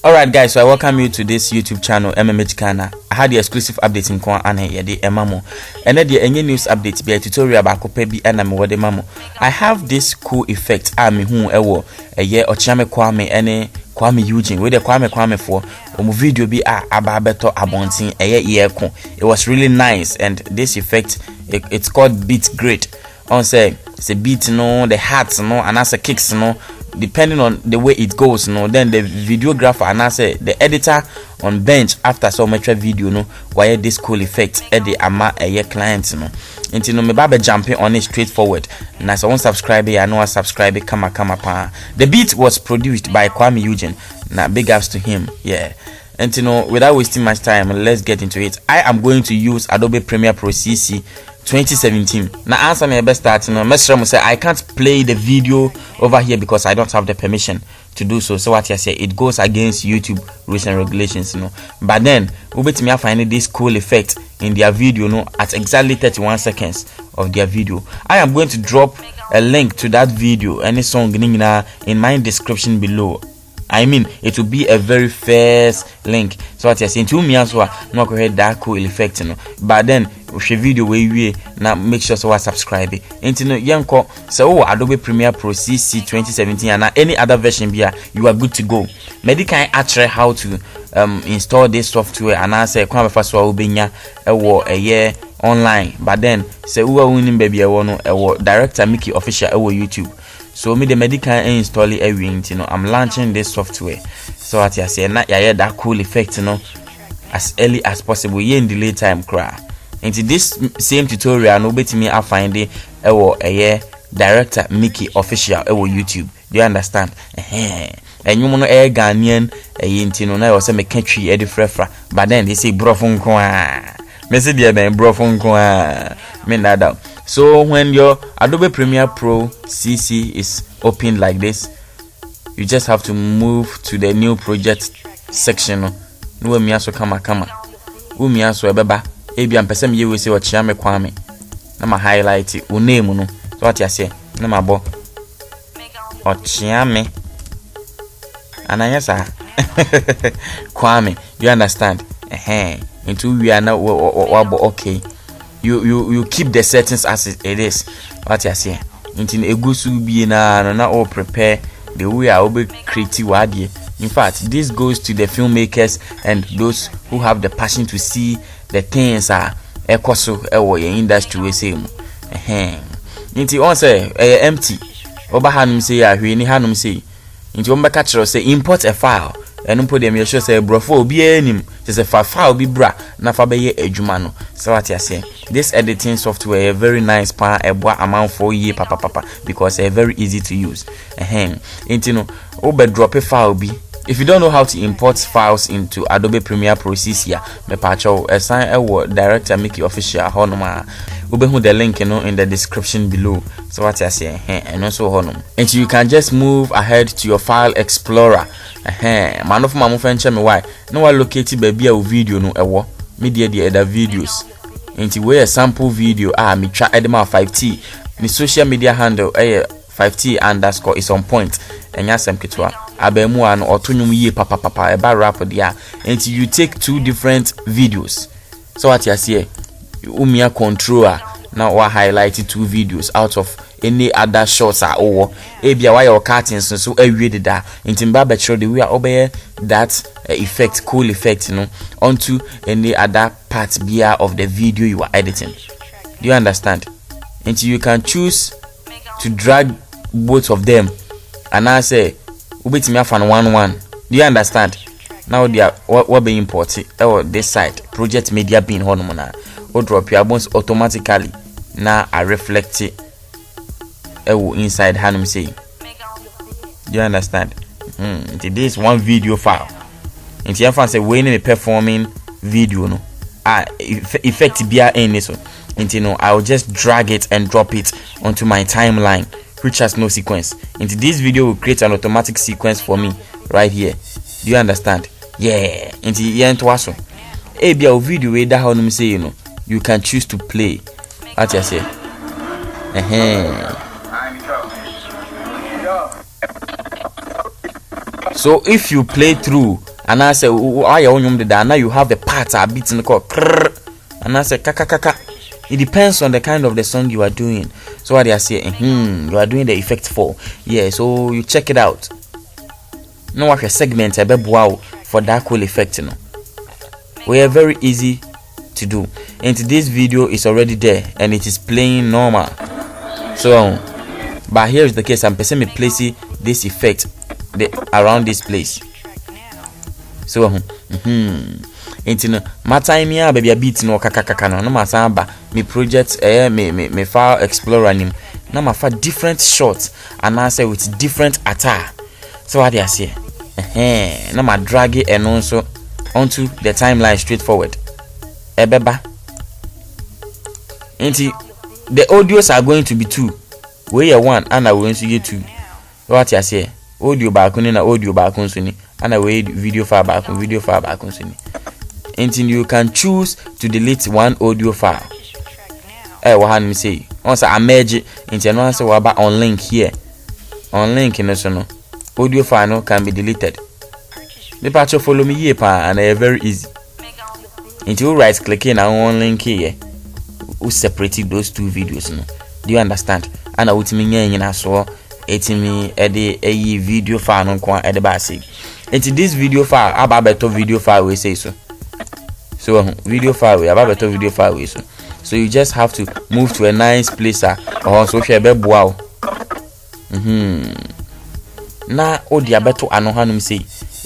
Alright guys, so I welcome you to this YouTube channel MMH Ghana. I had the exclusive update in Kwa and the Emamo. And then the any news update be a tutorial about Kopebi and I'm mamo. I have this cool effect. I'm who a year Okyeame Kwame and Kuami Eugene with the Kwame for video be ababeto abonting a year. It was really nice, and this effect it's called beat great. On say it's a beat the hats and as a kicks depending on the way it goes then the videographer and I say the editor on bench after so much video why this cool effect the ama a client into me baba jumping on it straightforward. And as I won't subscribe I know I subscribe kama pa. The beat was produced by Kuami Eugene. Now big ups to him, yeah. And without wasting much time, let's get into it. I am going to use Adobe Premiere Pro CC 2017. Now answer me best start say I can't play the video over here because I don't have the permission to do so. So what I say, it goes against YouTube rules and regulations, But then we bet me finding this cool effect in their video at exactly 31 seconds of their video. I am going to drop a link to that video, any song in my description below. I mean, it will be a very first link. So what you're saying to me as well, not correct that cool effect, But then with video we now make sure so I subscribe. Yanko so Adobe Premiere Pro CC 2017 and any other version be you are good to go. Medical actually how to install this software and I say come first a year online. But then say who are winning baby director Mickey official YouTube. So me the medical install everything, I'm launching this software. So what I say na that cool effect, as early as possible. In delay time cry. Into this same tutorial, no bet me I find it a year director Mickey official YouTube. Do you understand? And you know Ghanaian now was a country frefra. But then they say brofun kwa. Me say dear man brofun kwa. Me that. So when your Adobe Premiere Pro CC is open like this, you just have to move to the new project section. No me aso kama. Me aso beba. Ebi am person ye we say Okyeame Kwame. Na ma highlight it name no. So what you say? Na ma bo Okyeame. And I say Kwame. You understand? Into we are now okay. You keep the settings as it is. What you say? Into egusu be na all prepare the way I will create wadi. In fact, this goes to the filmmakers and those who have the passion to see the things are ekoso industry we say. Into on say empty. Oba hanum say ahwe hanum say. Into on catch say import a file. And put them sure say brofo be anim just a file be bra na fa be adwuma no. So what you say, this editing software very nice amount for YEE papa because very easy to use. Into drop a file be. If you don't know how to import files into Adobe Premiere Pro CC, me pacho assign a director Mickey official honoma. Ube the link in the description below. So what I say, and also honum. And you can just move ahead to your file explorer. Man of my friend me why no I located baby a video no ewo media the other videos. Into where a sample video me try edema 5T. The social media handle 5T underscore is on point. And yasem kitwa abemu an otonum YEE papa eba rap there. And you take two different videos. So what you see, you controller now we highlighted two videos out of any other shots are over. Ebia why your cartons so every that into Baba show the way obey that effect, cool effect, onto any other part of the video you are editing. Do you understand? And you can choose to drag both of them. And I say ubit me fan 1 Do you understand? Now they are what being imported this side project media being hormona or drop your bones automatically. Now I reflect it inside Hanum say. Do you understand? This one video file. And you say when me performing video no. Effect be in this one. And I'll just drag it and drop it onto my timeline, which has no sequence. Into this video will create an automatic sequence for me right here. Do you understand? Yeah. Into so be a video where that how say you can choose to play. What you say? So if you play through and I say now you have the parts are beating called and I say kaka. It depends on the kind of the song you are doing. So what they are saying, you are doing the effect for. Yeah, so you check it out. No what your segment wow for that cool effect, We are very easy to do. And this video is already there and it is playing normal. So but here is the case, I'm me placing this effect around this place. So into my time here baby a beat no kaka no masamba me project me file explorer nim na ma fa different shots and I say with different attire. So what they say na ma drag it and also onto the timeline straightforward ebeba into the audios are going to be 2 we are 1 and I will to get 2. What you say audio back on na audio back on so ni and I will video file back on so ni. Until you can choose to delete one audio file. What me say? Once I merge it into no answer about on link here. On link in no audio file no can be deleted. The patch follow me here and they are very easy. Until you right click in on link here. Who separated those 2 videos no? Do you understand? And I would mean in so etimi a video file no kwa at the basic. Into this video file about better video file we say so. So video file we about better video file we so you just have to move to a nice place or so share be wow. Na odi abeto ano hanum say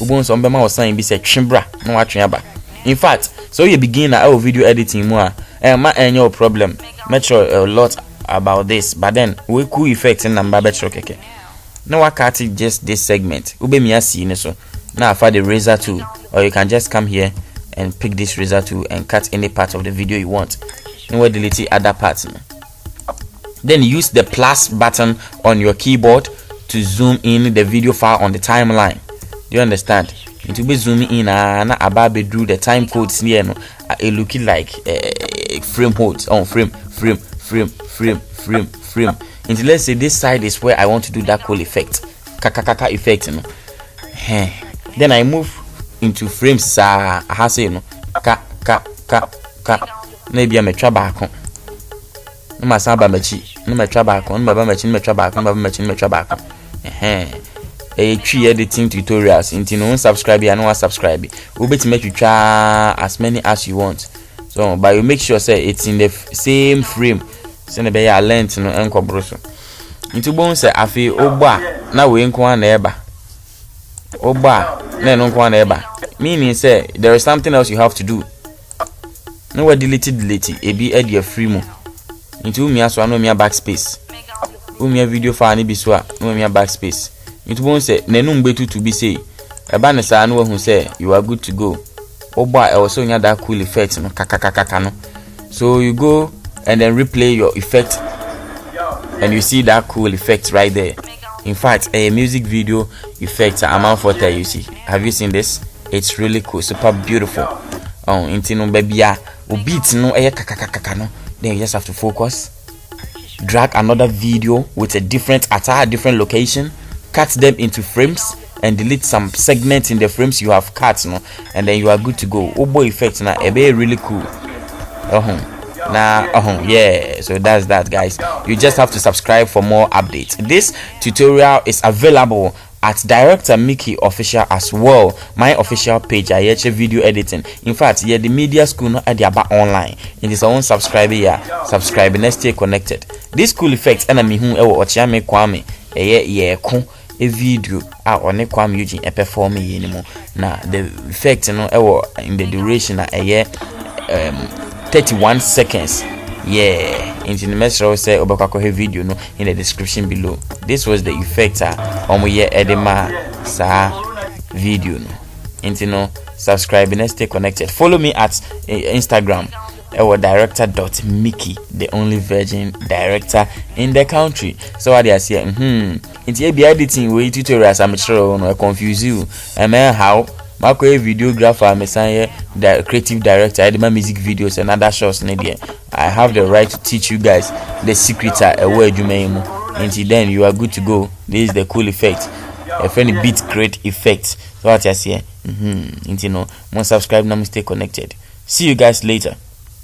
ubon so mbema osan bi say twembra na watwe aba. In fact, so you begin our video editing more your problem. Make sure a lot about this, but then we cool effects in number better keke. Now I cut just this segment. Ube mi asi so. Now I find the razor tool, or you can just come here and pick this razor tool and cut any part of the video you want. And we'll delete other parts. Then use the plus button on your keyboard to zoom in the video file on the timeline. Do you understand? It will be zooming in and ababe drew the time codes near no. It looking like frame holds on frame. Until let's say this side is where I want to do that cool effect. Kaka effect, Then I move into frames I say ka maybe I'm a trabaco. No ma saba mechi, no ma trabaco, no ma mechi, no ma trabaco, no ma mechi, no ma trabaco. A tree editing tutorials into no subscribe and no subscribe. We'll be to make you try as many as you want. So but you make sure say it's in the same frame. Send be your length no enko broso. Into bon say afi oba na we nko na eba. Oba na no nko na eba. Meaning say there is something else you have to do. No we delete e be add your free mo. Into me aso no me backspace. Me video file ni bi so a no me backspace. Into bon say nenum betu to be say eba ne sa no hu say you are good to go. Oba also nya that cool effect no kaka no. So you go and then replay your effect and you see that cool effect right there. In fact, a music video effect amount for that you see. Have you seen this? It's really cool, super beautiful. Intino baby beat no kaka no. Then you just have to focus. Drag another video with a different attire, different location, cut them into frames and delete some segments in the frames you have cut, and then you are good to go. Obo effect na be really cool. Yeah, so that's that, guys. You just have to subscribe for more updates. This tutorial is available at Director Mickey Official as well, my official page. I actually video editing. In fact, yeah, the media school not at the about online. It is own subscribe here. Subscribe and stay connected. This cool effect enemy who Okyeame Kwame a video on Kuami Eugene a perform anymore. Now the effect in the duration 31 seconds. Yeah, into the message I say obakako video no in the description below. This was the effect on we edema sa video no. Into subscribe and stay connected. Follow me at Instagram director.mickey, the only virgin director in the country. So what they are saying, into be editing way tutorials I'm sure no confuse you. How Marco videographer, Messiah, the creative director, I do my music videos and other shows. I have the right to teach you guys the secrets a word you may. Until then, you are good to go. This is the cool effect. a friendly beat create effects. So what I say, you know, more subscribe now, stay connected. See you guys later.